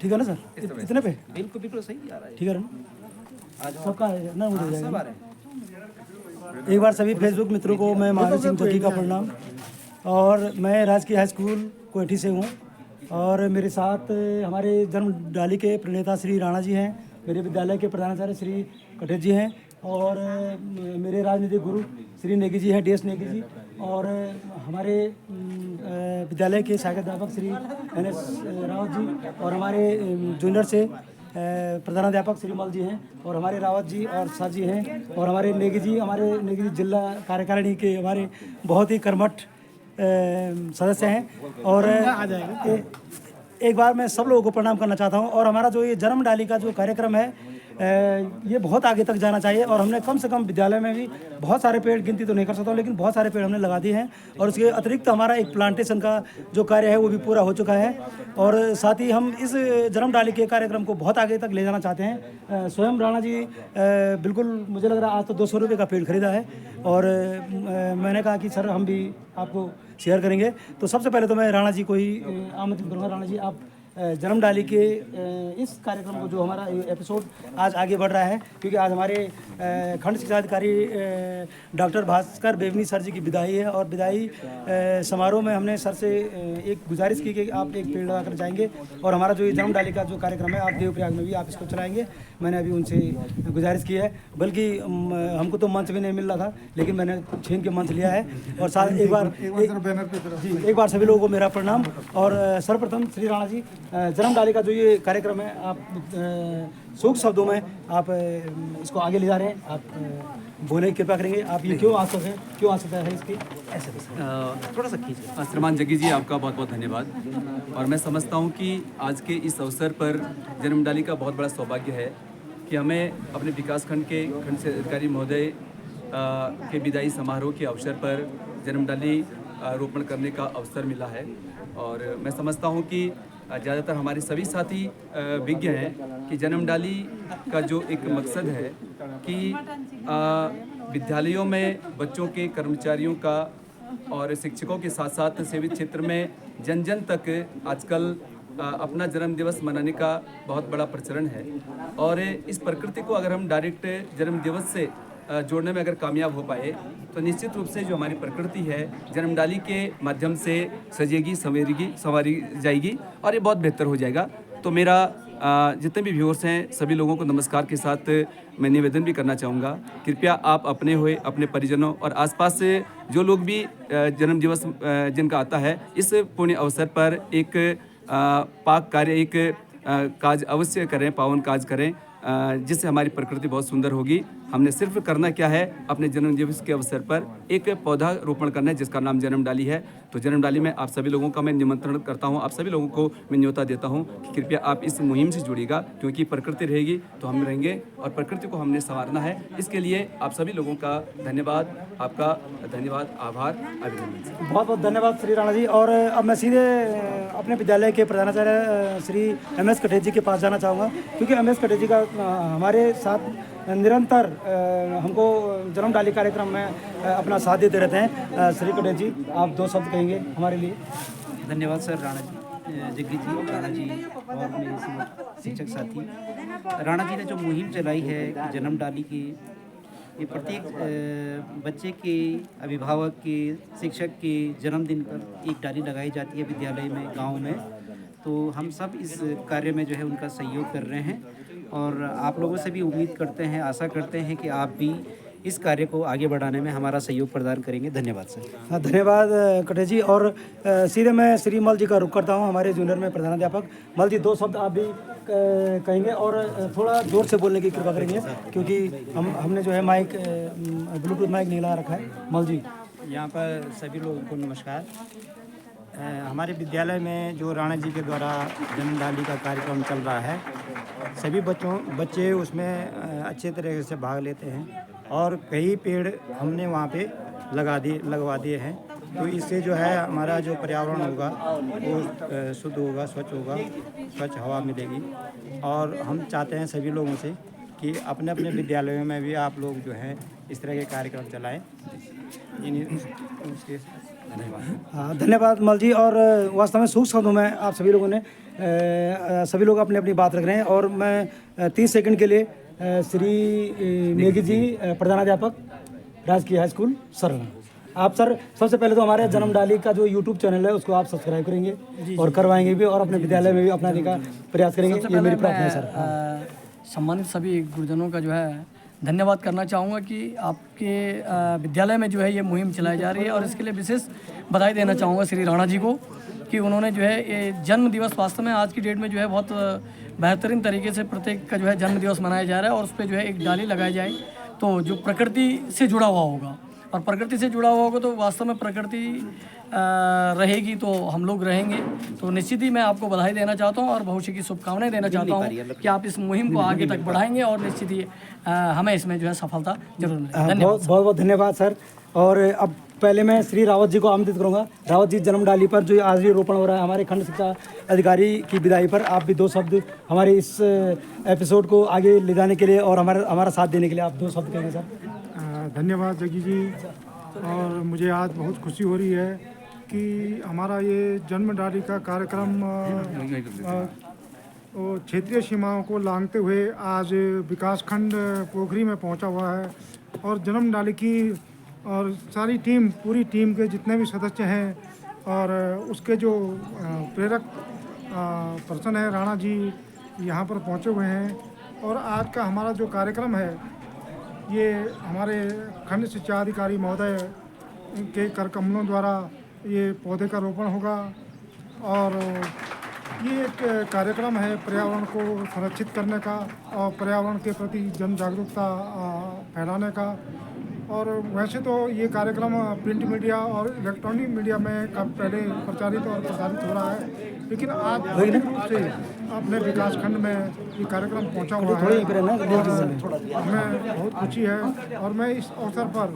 ठीक है ना सर? इतने पे बिल्कुल बिल्कुल सही आ रहा है। ठीक है ना? सबका है ना? हो सब आ जाएगा। रहे हैं। एक बार सभी फेसबुक मित्रों को मैं महावीर सिंह जोगी का प्रणाम। और मैं राजकीय हाई स्कूल कोठी से हूँ और मेरे साथ हमारे जन्म डाली के प्रणेता श्री राणा जी हैं, मेरे विद्यालय के प्रधानाचार्य श्री कटेच जी हैं और मेरे राजनीतिक गुरु श्री नेगी जी हैं, DS नेगी जी, और हमारे विद्यालय के सहायक अध्यापक श्री NS रावत जी, और हमारे जूनियर से प्रधानाध्यापक श्री मल जी हैं, और हमारे रावत जी और सर जी हैं, और हमारे नेगी जी जिला कार्यकारिणी के हमारे बहुत ही कर्मठ सदस्य हैं। और एक बार मैं सब लोगों को प्रणाम करना चाहता हूं। और हमारा जो ये जन्म डाली का जो कार्यक्रम है ये बहुत आगे तक जाना चाहिए, और हमने कम से कम विद्यालय में भी बहुत सारे पेड़, गिनती तो नहीं कर सकता हूं, लेकिन बहुत सारे पेड़ हमने लगा दिए हैं। और उसके अतिरिक्त हमारा एक प्लांटेशन का जो कार्य है वो भी पूरा हो चुका है। और साथ ही हम इस जन्म डाली के कार्यक्रम को बहुत आगे तक ले जाना चाहते हैं। स्वयं राणा जी बिल्कुल मुझे लग रहा है आज तो 200 रुपये का पेड़ खरीदा है, और मैंने कहा कि सर हम भी आपको शेयर करेंगे। तो सबसे पहले तो मैं राणा जी को ही आमंत्रित करूँगा। राणा जी, आप जन्म डाली के इस कार्यक्रम को, जो हमारा एपिसोड आज आगे बढ़ रहा है, क्योंकि आज हमारे खंड शिक्षा अधिकारी डॉक्टर भास्कर बेवनी सर जी की विदाई है, और विदाई समारोह में हमने सर से एक गुजारिश की कि आप एक पेड़ लगा कर जाएंगे, और हमारा जो ये जन्म डाली का जो कार्यक्रम है आप देवप्रयाग में भी आप इसको चलाएंगे। मैंने अभी उनसे गुजारिश की है, बल्कि हमको तो मंच भी नहीं मिल रहा था, लेकिन मैंने छीन के मंच लिया है। और साथ एक बार सभी लोगों को मेरा प्रणाम। और सर्वप्रथम श्री राणा जी, जन्म डाली का जो ये कार्यक्रम है, आप सूक्ष्म शब्दों में आप इसको आगे ले जा रहे हैं, आप बोले कृपा करेंगे, आप ये क्यों आवश्यक है, क्यों आवश्यकता है इसकी, ऐसे थोड़ा सा कीजिए। श्रीमान जग्गी जी, आपका बहुत बहुत धन्यवाद। और मैं समझता हूँ कि आज के इस अवसर पर जन्म डाली का बहुत बड़ा सौभाग्य है कि हमें अपने विकास खंड के खंड से अधिकारी महोदय के विदाई समारोह के अवसर पर जन्म डाली रोपण करने का अवसर मिला है। और मैं समझता हूँ कि ज़्यादातर हमारे सभी साथी विज्ञ हैं कि जन्म डाली का जो एक मकसद है कि विद्यालयों में बच्चों के, कर्मचारियों का और शिक्षकों के साथ साथ सेवित क्षेत्र में जन जन तक आजकल अपना जन्म दिवस मनाने का बहुत बड़ा प्रचलन है। और इस प्रकृति को अगर हम डायरेक्ट जन्म दिवस से जोड़ने में अगर कामयाब हो पाए तो निश्चित रूप से जो हमारी प्रकृति है जन्म डाली के माध्यम से सजेगी, संवारी जाएगी और ये बहुत बेहतर हो जाएगा। तो मेरा जितने भी व्यूअर्स हैं सभी लोगों को नमस्कार के साथ मैं निवेदन भी करना चाहूँगा, कृपया आप अपने हुए, अपने परिजनों और आसपास से जो लोग भी जन्म दिवस जिनका आता है, इस पुण्य अवसर पर एक पाक कार्य, एक काज अवश्य करें, पावन काज करें, जिससे हमारी प्रकृति बहुत सुंदर होगी। हमने सिर्फ करना क्या है, अपने जन्म दिवस के अवसर पर एक पौधा रोपण करना है जिसका नाम जन्म डाली है। तो जन्म डाली में आप सभी लोगों का मैं निमंत्रण करता हूं, आप सभी लोगों को मैं न्योता देता हूं कि कृपया आप इस मुहिम से जुड़िएगा, क्योंकि प्रकृति रहेगी तो हम रहेंगे और प्रकृति को हमने संवारना है। इसके लिए आप सभी लोगों का धन्यवाद, आपका धन्यवाद, आभार, अभिनंदन। बहुत बहुत धन्यवाद श्री राणा जी। और अब मैं सीधे अपने विद्यालय के प्रधानाचार्य श्री MS कटेच जी के पास जाना चाहूँगा, क्योंकि MS कटेच जी का हमारे साथ निरंतर हमको जन्म डाली कार्यक्रम में अपना साथ देते रहते हैं। श्री कटेच जी, आप 2 शब्द कहेंगे हमारे लिए। धन्यवाद सर राणा जी, जग्गी जी, राणा जी और मेरे शिक्षक साथी। राणा जी ने जो मुहिम चलाई है जन्म डाली की, ये प्रत्येक बच्चे के, अभिभावक के, शिक्षक के जन्मदिन पर एक डाली लगाई जाती है विद्यालय में, गांव में। तो हम सब इस कार्य में जो है उनका सहयोग कर रहे हैं और आप लोगों से भी उम्मीद करते हैं, आशा करते हैं कि आप भी इस कार्य को आगे बढ़ाने में हमारा सहयोग प्रदान करेंगे। धन्यवाद सर। धन्यवाद कटेच जी। और सीधे मैं श्री मल जी का रुख करता हूँ, हमारे जूनियर में प्रधानाध्यापक। मल जी, 2 शब्द आप भी कहेंगे और थोड़ा जोर से बोलने की कृपा करेंगे, क्योंकि हमने जो है माइक, ब्लूटूथ माइक नहीं लगा रखा है। मल जी। यहाँ पर सभी लोगों को नमस्कार। हमारे विद्यालय में जो राणा जी के द्वारा जन्म डाली का कार्यक्रम चल रहा है, सभी बच्चे उसमें अच्छे तरीके से भाग लेते हैं और कई पेड़ हमने वहाँ पे लगवा दिए हैं। तो इससे जो है हमारा जो पर्यावरण होगा वो शुद्ध होगा, स्वच्छ होगा, स्वच्छ हवा मिलेगी। और हम चाहते हैं सभी लोगों से कि अपने अपने विद्यालयों में भी आप लोग जो है इस तरह के कार्यक्रम चलाएं। धन्यवाद। हाँ, धन्यवाद मल जी। और वास्तव में सूक्ष्म शब्दों में आप सभी लोगों ने सभी लोग अपनी अपनी बात रख रहे हैं और मैं 30 सेकंड के लिए श्री नेगी जी प्रधानाध्यापक राजकीय हाई स्कूल सरना। आप सर सबसे पहले तो हमारे जन्म डाली का जो यूट्यूब चैनल है उसको आप सब्सक्राइब करेंगे और करवाएंगे भी और अपने विद्यालय में भी अपनाने का प्रयास करेंगे, ये मेरी प्रार्थना है सर। सम्मानित सभी गुरुजनों का जो है धन्यवाद करना चाहूँगा कि आपके विद्यालय में जो है ये मुहिम चलाई जा रही है और इसके लिए विशेष बधाई देना चाहूँगा श्री राणा जी को कि उन्होंने जो है ये जन्म दिवस वास्तव में आज की डेट में जो है बहुत बेहतरीन तरीके से प्रत्येक का जो है जन्म दिवस मनाया जा रहा है और उस पर जो है एक डाली लगाई जाए तो जो प्रकृति से जुड़ा हुआ होगा और प्रकृति से जुड़ा हुआ होगा तो वास्तव में प्रकृति रहेगी तो हम लोग रहेंगे। तो निश्चित ही मैं आपको बधाई देना चाहता हूं और भविष्य की शुभकामनाएं देना चाहता हूं कि आप इस मुहिम को आगे तक बढ़ाएंगे और निश्चित ही हमें इसमें जो है सफलता जरूर मिलेगी। बहुत बहुत धन्यवाद सर। और अब पहले मैं श्री रावत जी को आमंत्रित करूंगा। रावत जी जन्म डाली पर जो आज ही रोपण हो रहा है हमारे खंड शिक्षा अधिकारी की विदाई पर, आप भी 2 शब्द हमारे इस एपिसोड को आगे ले जाने के लिए और हमारा साथ देने के लिए आप 2 शब्द कहेंगे सर। धन्यवाद जग्गी जी। और मुझे आज बहुत खुशी हो रही है कि हमारा ये जन्म डाली का कार्यक्रम क्षेत्रीय सीमाओं को लांघते हुए आज विकासखंड पोखरी में पहुंचा हुआ है और जन्म डाली की और सारी टीम, पूरी टीम के जितने भी सदस्य हैं और उसके जो प्रेरक पर्सन है राणा जी यहाँ पर पहुँचे हुए हैं। और आज का हमारा जो कार्यक्रम है ये हमारे खंड शिक्षा अधिकारी महोदय के कर कमलों द्वारा ये पौधे का रोपण होगा और ये एक कार्यक्रम है पर्यावरण को संरक्षित करने का और पर्यावरण के प्रति जन जागरूकता फैलाने का। और वैसे तो ये कार्यक्रम प्रिंट मीडिया और इलेक्ट्रॉनिक मीडिया में कब पहले प्रचारित और प्रसारित हो रहा है, लेकिन आज भौतिक रूप से अपने विकासखंड में ये कार्यक्रम पहुंचा हुआ है। हमें बहुत खुशी है और मैं इस अवसर पर